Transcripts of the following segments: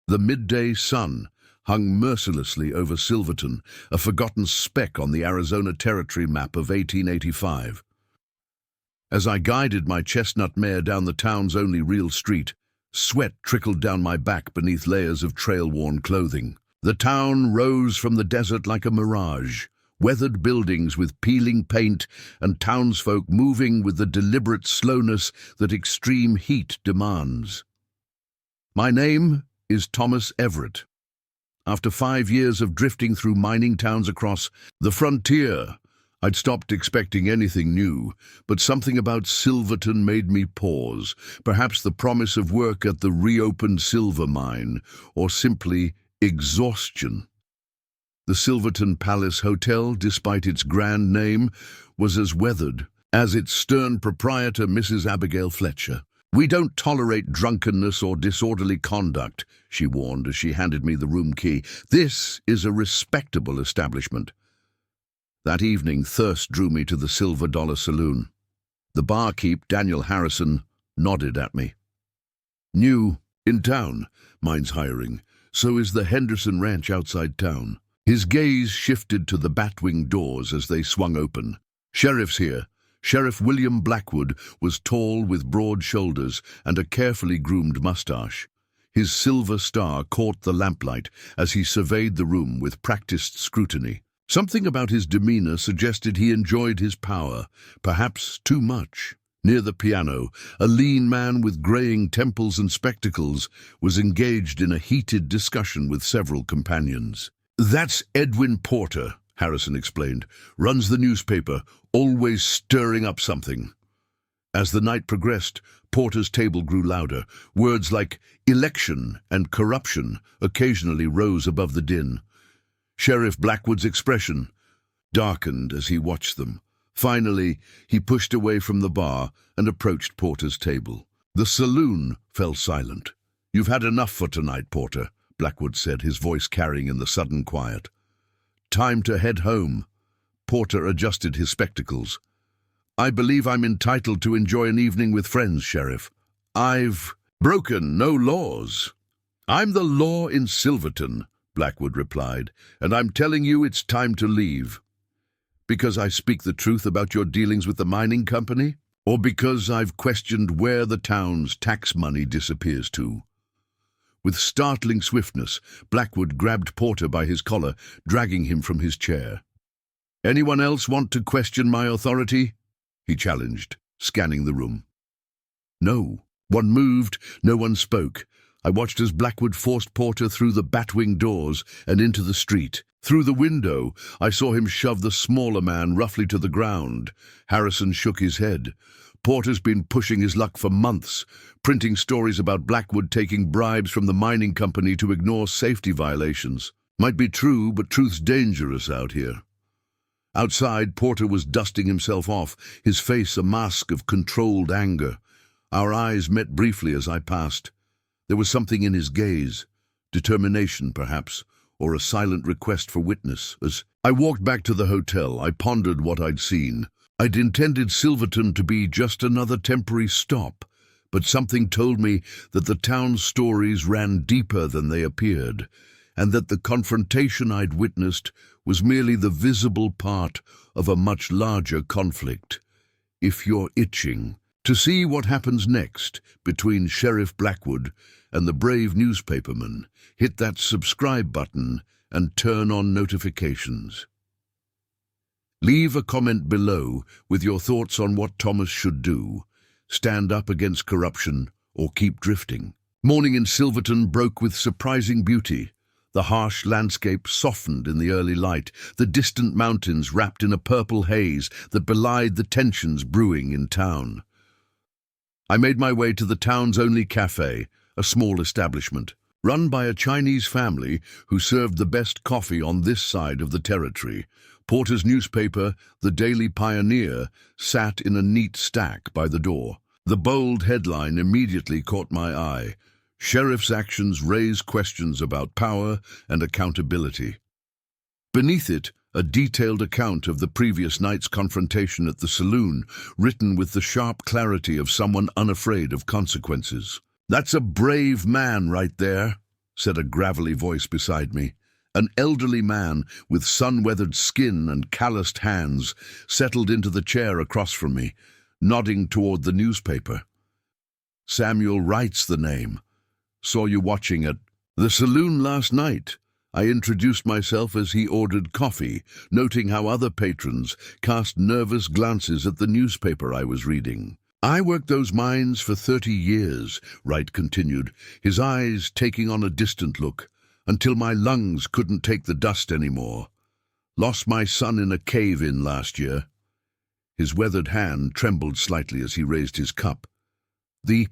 The midday sun hung mercilessly over Silverton, a forgotten speck on the Arizona Territory map of 1885. As I guided my chestnut mare down the town's only real street, sweat trickled down my back beneath layers of trail-worn clothing. The town rose from the desert like a mirage, weathered buildings with peeling paint and townsfolk moving with the deliberate slowness that extreme heat demands. My name is Thomas Everett. After 5 years of drifting through mining towns across the frontier, I'd stopped expecting anything new, but something about Silverton made me pause. Perhaps the promise of work at the reopened silver mine, or simply exhaustion. The Silverton Palace Hotel, despite its grand name, was as weathered as its stern proprietor, Mrs. Abigail Fletcher. "We don't tolerate drunkenness or disorderly conduct," she warned as she handed me the room key. "This is a respectable establishment." That evening, thirst drew me to the Silver Dollar Saloon. The barkeep, Daniel Harrison, nodded at me. "New in town. Mine's hiring. So is the Henderson Ranch outside town." His gaze shifted to the batwing doors as they swung open. "Sheriff's here." Sheriff William Blackwood was tall with broad shoulders and a carefully groomed mustache. His silver star caught the lamplight as he surveyed the room with practiced scrutiny. Something about his demeanor suggested he enjoyed his power, perhaps too much. Near the piano, a lean man with graying temples and spectacles was engaged in a heated discussion with several companions. "That's Edwin Porter," Harrison explained. "Runs the newspaper, always stirring up something." As the night progressed, Porter's table grew louder. Words like election and corruption occasionally rose above the din. Sheriff Blackwood's expression darkened as he watched them. Finally, he pushed away from the bar and approached Porter's table. The saloon fell silent. "You've had enough for tonight, Porter," Blackwood said, his voice carrying in the sudden quiet. "Time to head home." Porter adjusted his spectacles. "I believe I'm entitled to enjoy an evening with friends, Sheriff. I've broken no laws." "I'm the law in Silverton," Blackwood replied, "and I'm telling you it's time to leave." "Because I speak the truth about your dealings with the mining company? Or because I've questioned where the town's tax money disappears to?" With startling swiftness, Blackwood grabbed Porter by his collar, dragging him from his chair. "Anyone else want to question my authority?" he challenged, scanning the room. No one moved, no one spoke. I watched as Blackwood forced Porter through the batwing doors and into the street. Through the window, I saw him shove the smaller man roughly to the ground. Harrison shook his head. "Porter's been pushing his luck for months, printing stories about Blackwood taking bribes from the mining company to ignore safety violations. Might be true, but truth's dangerous out here." Outside, Porter was dusting himself off, his face a mask of controlled anger. Our eyes met briefly as I passed. There was something in his gaze, determination perhaps, or a silent request for witness. As I walked back to the hotel, I pondered what I'd seen. I'd intended Silverton to be just another temporary stop, but something told me that the town's stories ran deeper than they appeared, and that the confrontation I'd witnessed was merely the visible part of a much larger conflict. If you're itching to see what happens next between Sheriff Blackwood and the brave newspaperman, hit that subscribe button and turn on notifications. Leave a comment below with your thoughts on what Thomas should do: stand up against corruption or keep drifting. Morning in Silverton broke with surprising beauty. The harsh landscape softened in the early light, the distant mountains wrapped in a purple haze that belied the tensions brewing in town. I made my way to the town's only cafe, a small establishment, run by a Chinese family who served the best coffee on this side of the territory. Porter's newspaper, the Daily Pioneer, sat in a neat stack by the door. The bold headline immediately caught my eye: "Sheriff's actions raise questions about power and accountability." Beneath it, a detailed account of the previous night's confrontation at the saloon, written with the sharp clarity of someone unafraid of consequences. "That's a brave man right there," said a gravelly voice beside me. An elderly man with sun-weathered skin and calloused hands settled into the chair across from me, nodding toward the newspaper. Samuel Wright's the name. Saw you watching at the Saloon last night. I introduced myself as he ordered coffee, noting how other patrons cast nervous glances at the newspaper I was reading. I worked those mines for 30 years, Wright continued, his eyes taking on a distant look, until my lungs couldn't take the dust anymore. Lost my son in a cave-in last year. His weathered hand trembled slightly as he raised his cup. The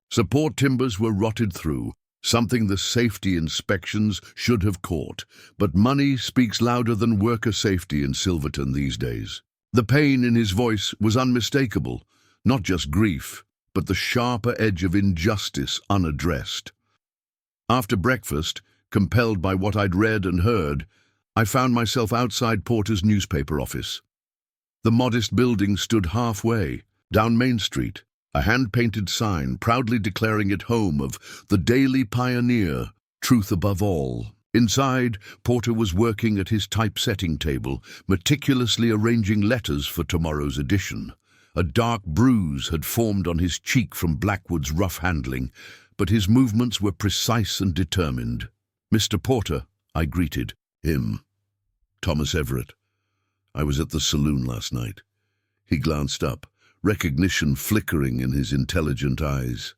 support timbers were rotted through, something the safety inspections should have caught, but money speaks louder than worker safety in Silverton these days. The pain in his voice was unmistakable, not just grief, but the sharper edge of injustice unaddressed. After breakfast, compelled by what I'd read and heard, I found myself outside Porter's newspaper office. The modest building stood halfway, down Main Street, a hand-painted sign proudly declaring it home of the Daily Pioneer, truth above all. Inside, Porter was working at his typesetting table, meticulously arranging letters for tomorrow's edition. A dark bruise had formed on his cheek from Blackwood's rough handling, but his movements were precise and determined. "Mr. Porter," I greeted him. "Thomas Everett. I was at the Saloon last night." He glanced up, recognition flickering in his intelligent eyes.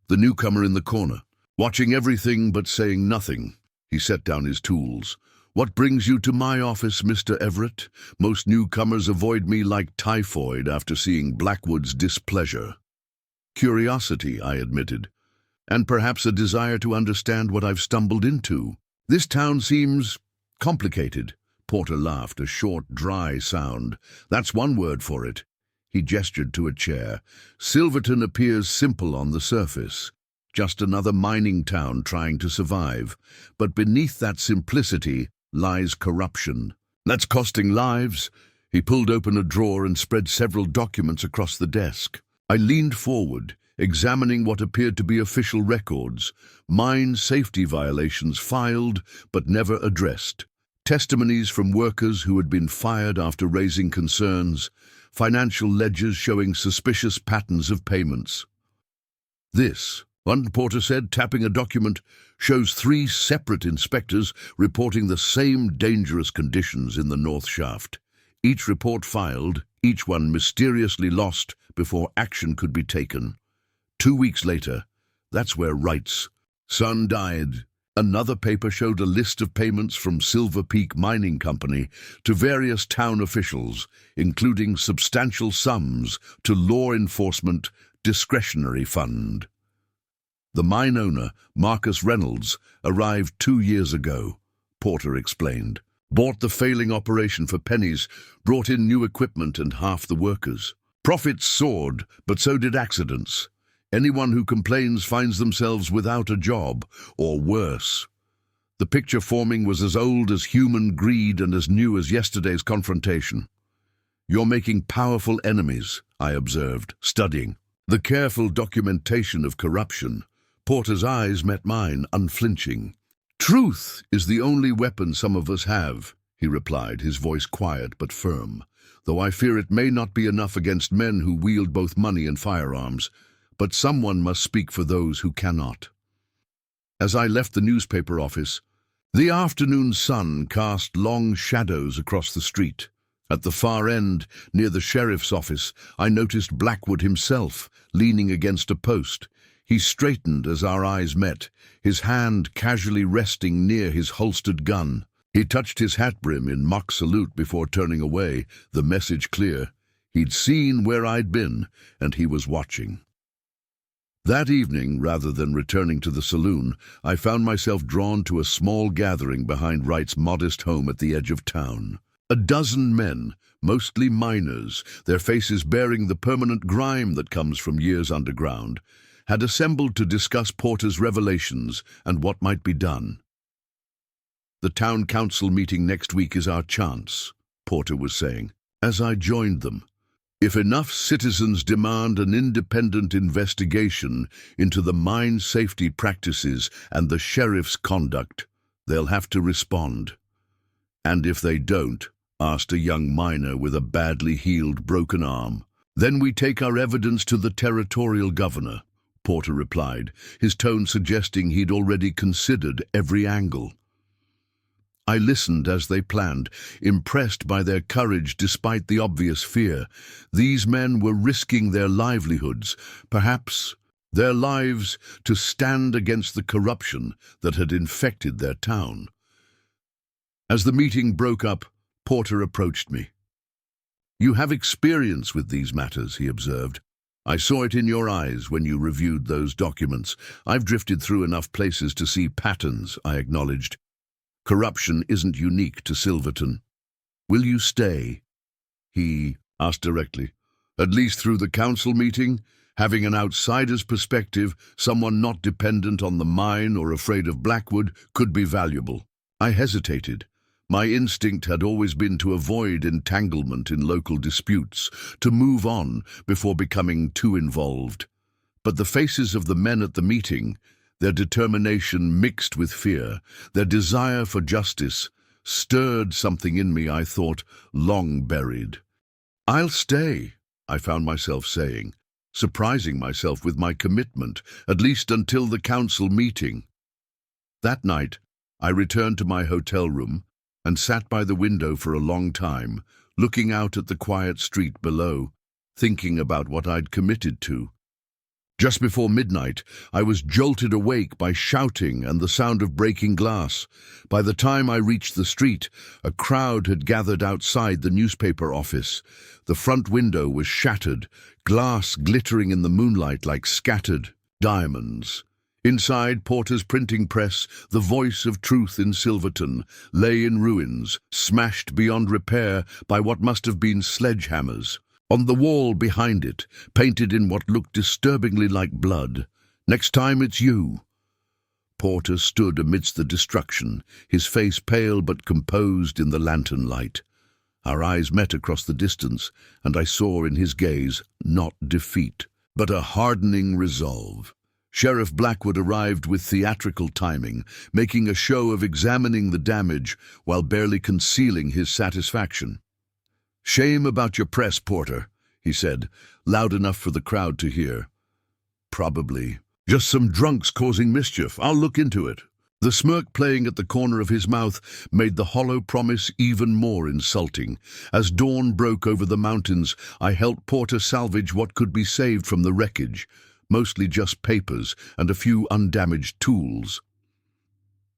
The newcomer in the corner, watching everything but saying nothing. He set down his tools. "What brings you to my office, Mr. Everett? Most newcomers avoid me like typhoid after seeing Blackwood's displeasure." "Curiosity," I admitted, "and perhaps a desire to understand what I've stumbled into. This town seems complicated." Porter laughed, a short, dry sound. "That's one word for it." He gestured to a chair. "Silverton appears simple on the surface, just another mining town trying to survive. But beneath that simplicity lies corruption. That's costing lives." He pulled open a drawer and spread several documents across the desk. I leaned forward, examining what appeared to be official records, mine safety violations filed but never addressed, testimonies from workers who had been fired after raising concerns, financial ledgers showing suspicious patterns of payments. "This," one Porter said, tapping a document, "shows 3 separate inspectors reporting the same dangerous conditions in the North Shaft. Each report filed, each one mysteriously lost before action could be taken. 2 weeks later, that's where Wright's son died." Another paper showed a list of payments from Silver Peak Mining Company to various town officials, including substantial sums to Law Enforcement Discretionary Fund. "The mine owner, Marcus Reynolds, arrived 2 years ago," Porter explained. "Bought the failing operation for pennies, brought in new equipment and half the workers. Profits soared, but so did accidents. Anyone who complains finds themselves without a job, or worse." The picture forming was as old as human greed and as new as yesterday's confrontation. "You're making powerful enemies," I observed, studying the careful documentation of corruption. Porter's eyes met mine, unflinching. "Truth is the only weapon some of us have," he replied, his voice quiet but firm, "though I fear it may not be enough against men who wield both money and firearms. But someone must speak for those who cannot." As I left the newspaper office, the afternoon sun cast long shadows across the street. At the far end, near the sheriff's office, I noticed Blackwood himself, leaning against a post. He straightened as our eyes met, his hand casually resting near his holstered gun. He touched his hat brim in mock salute before turning away, the message clear. He'd seen where I'd been, and he was watching. That evening, rather than returning to the saloon, I found myself drawn to a small gathering behind Wright's modest home at the edge of town. A dozen men, mostly miners, their faces bearing the permanent grime that comes from years underground, had assembled to discuss Porter's revelations and what might be done. "The town council meeting next week is our chance," Porter was saying. As I joined them, If enough citizens demand an independent investigation into the mine safety practices and the sheriff's conduct, they'll have to respond. And if they don't, asked a young miner with a badly healed broken arm. Then we take our evidence to the territorial governor, Porter replied, his tone suggesting he'd already considered every angle. I listened as they planned, impressed by their courage despite the obvious fear. These men were risking their livelihoods, perhaps their lives, to stand against the corruption that had infected their town. As the meeting broke up, Porter approached me. "You have experience with these matters," he observed. "I saw it in your eyes when you reviewed those documents. I've drifted through enough places to see patterns," I acknowledged. "Corruption isn't unique to Silverton. Will you stay?" he asked directly. "At least through the council meeting? Having an outsider's perspective, someone not dependent on the mine or afraid of Blackwood, could be valuable." I hesitated. My instinct had always been to avoid entanglement in local disputes, to move on before becoming too involved. But the faces of the men at the meeting, their determination mixed with fear, their desire for justice, stirred something in me I thought long buried. "I'll stay," I found myself saying, surprising myself with my commitment, at least until the council meeting. That night, I returned to my hotel room and sat by the window for a long time, looking out at the quiet street below, thinking about what I'd committed to. Just before midnight, I was jolted awake by shouting and the sound of breaking glass. By the time I reached the street, a crowd had gathered outside the newspaper office. The front window was shattered, glass glittering in the moonlight like scattered diamonds. Inside Porter's printing press, the voice of truth in Silverton lay in ruins, smashed beyond repair by what must have been sledgehammers. On the wall behind it, painted in what looked disturbingly like blood, "Next time it's you." Porter stood amidst the destruction, his face pale but composed in the lantern light. Our eyes met across the distance, and I saw in his gaze not defeat, but a hardening resolve. Sheriff Blackwood arrived with theatrical timing, making a show of examining the damage while barely concealing his satisfaction. "Shame about your press, Porter," he said, loud enough for the crowd to hear. "Probably. Just some drunks causing mischief. I'll look into it." The smirk playing at the corner of his mouth made the hollow promise even more insulting. As dawn broke over the mountains, I helped Porter salvage what could be saved from the wreckage, mostly just papers and a few undamaged tools.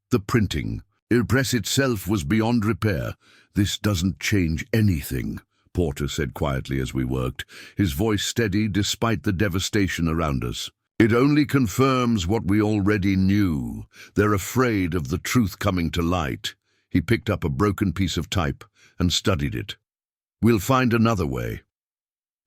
The printing. The press itself was beyond repair. "This doesn't change anything," Porter said quietly as we worked, his voice steady despite the devastation around us. "It only confirms what we already knew. They're afraid of the truth coming to light." He picked up a broken piece of type and studied it. "We'll find another way."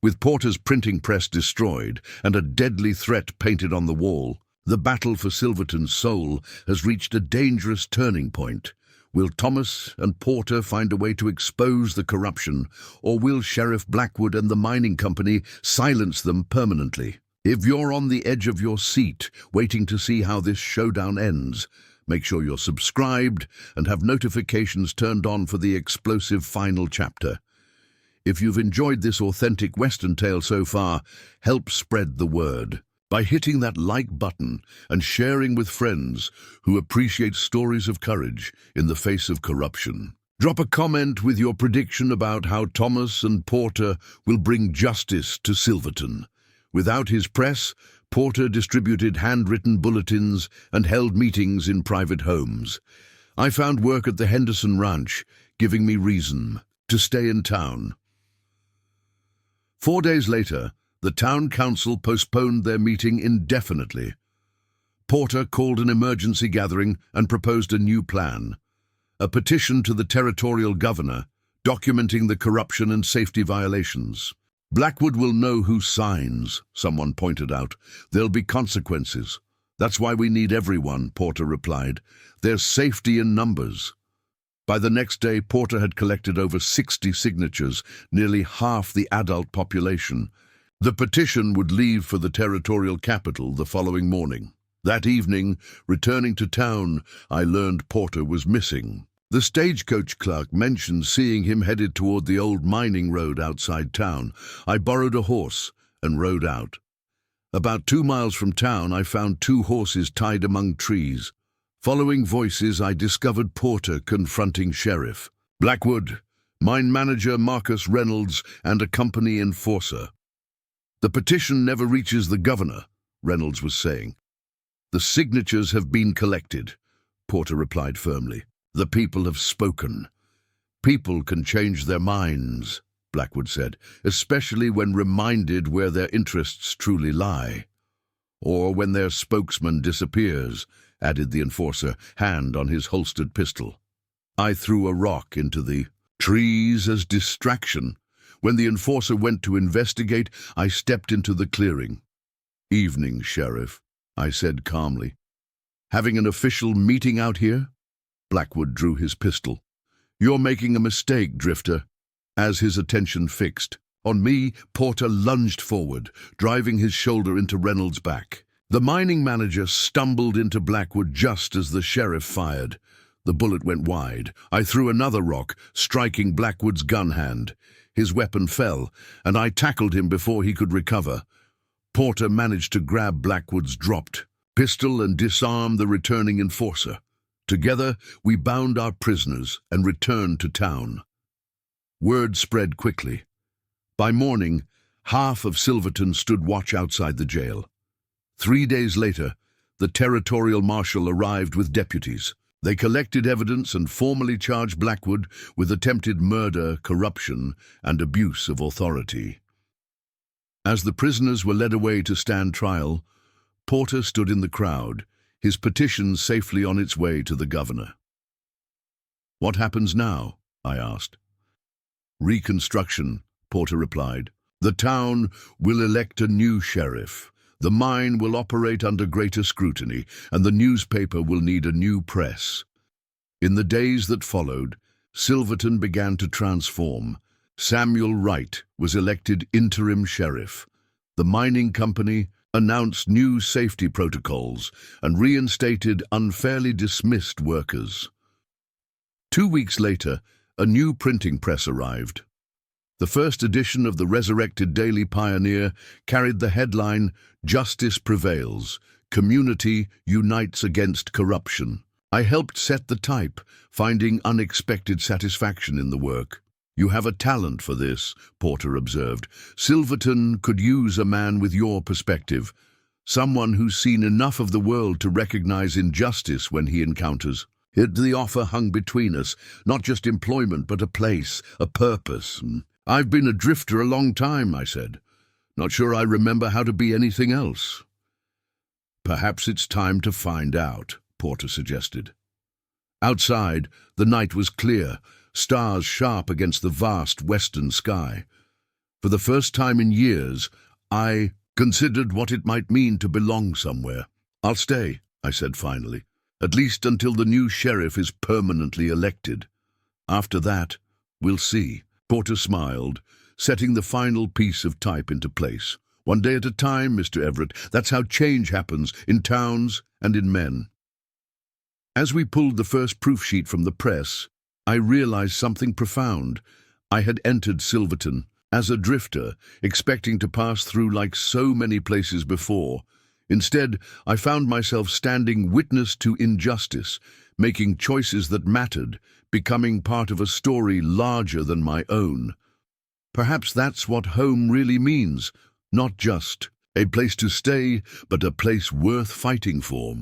With Porter's printing press destroyed and a deadly threat painted on the wall, the battle for Silverton's soul has reached a dangerous turning point. Will Thomas and Porter find a way to expose the corruption, or will Sheriff Blackwood and the mining company silence them permanently? If you're on the edge of your seat, waiting to see how this showdown ends, make sure you're subscribed and have notifications turned on for the explosive final chapter. If you've enjoyed this authentic Western tale so far, help spread the word by hitting that like button and sharing with friends who appreciate stories of courage in the face of corruption. Drop a comment with your prediction about how Thomas and Porter will bring justice to Silverton. Without his press, Porter distributed handwritten bulletins and held meetings in private homes. I found work at the Henderson Ranch, giving me reason to stay in town. 4 days later, the town council postponed their meeting indefinitely. Porter called an emergency gathering and proposed a new plan, a petition to the territorial governor documenting the corruption and safety violations. "Blackwood will know who signs," someone pointed out. "There'll be consequences." "That's why we need everyone," Porter replied. "There's safety in numbers." By the next day, Porter had collected over 60 signatures, nearly half the adult population. The petition would leave for the territorial capital the following morning. That evening, returning to town, I learned Porter was missing. The stagecoach clerk mentioned seeing him headed toward the old mining road outside town. I borrowed a horse and rode out. About 2 miles from town, I found 2 horses tied among trees. Following voices, I discovered Porter confronting Sheriff Blackwood, mine manager Marcus Reynolds, and a company enforcer. "The petition never reaches the governor," Reynolds was saying. "The signatures have been collected," Porter replied firmly. "The people have spoken." "People can change their minds," Blackwood said, "especially when reminded where their interests truly lie." "Or when their spokesman disappears," added the enforcer, hand on his holstered pistol. I threw a rock into the trees as distraction. When the enforcer went to investigate, I stepped into the clearing. "Evening, Sheriff," I said calmly. "Having an official meeting out here?" Blackwood drew his pistol. "You're making a mistake, Drifter." As his attention fixed on me, Porter lunged forward, driving his shoulder into Reynolds' back. The mining manager stumbled into Blackwood just as the sheriff fired. The bullet went wide. I threw another rock, striking Blackwood's gun hand. His weapon fell, and I tackled him before he could recover. Porter managed to grab Blackwood's dropped pistol and disarm the returning enforcer. Together, we bound our prisoners and returned to town. Word spread quickly. By morning, half of Silverton stood watch outside the jail. 3 days later, the territorial marshal arrived with deputies. They collected evidence and formally charged Blackwood with attempted murder, corruption, and abuse of authority. As the prisoners were led away to stand trial, Porter stood in the crowd, his petition safely on its way to the governor. "What happens now?" I asked. "Reconstruction," Porter replied. "The town will elect a new sheriff. The mine will operate under greater scrutiny, and the newspaper will need a new press." In the days that followed, Silverton began to transform. Samuel Wright was elected interim sheriff. The mining company announced new safety protocols and reinstated unfairly dismissed workers. 2 weeks later, a new printing press arrived. The first edition of the resurrected Daily Pioneer carried the headline, "Justice Prevails, Community Unites Against Corruption." I helped set the type, finding unexpected satisfaction in the work. "You have a talent for this," Porter observed. "Silverton could use a man with your perspective, someone who's seen enough of the world to recognize injustice when he encounters it. The offer hung between us, not just employment, but a place, a purpose." "I've been a drifter a long time," I said. "Not sure I remember how to be anything else." "Perhaps it's time to find out," Porter suggested. Outside, the night was clear, stars sharp against the vast western sky. For the first time in years, I considered what it might mean to belong somewhere. "I'll stay," I said finally, "at least until the new sheriff is permanently elected. After that, we'll see." Porter smiled, setting the final piece of type into place. "One day at a time, Mr. Everett. That's how change happens, in towns and in men." As we pulled the first proof sheet from the press, I realized something profound. I had entered Silverton as a drifter, expecting to pass through like so many places before. Instead, I found myself standing witness to injustice, making choices that mattered, becoming part of a story larger than my own. Perhaps that's what home really means, not just a place to stay, but a place worth fighting for.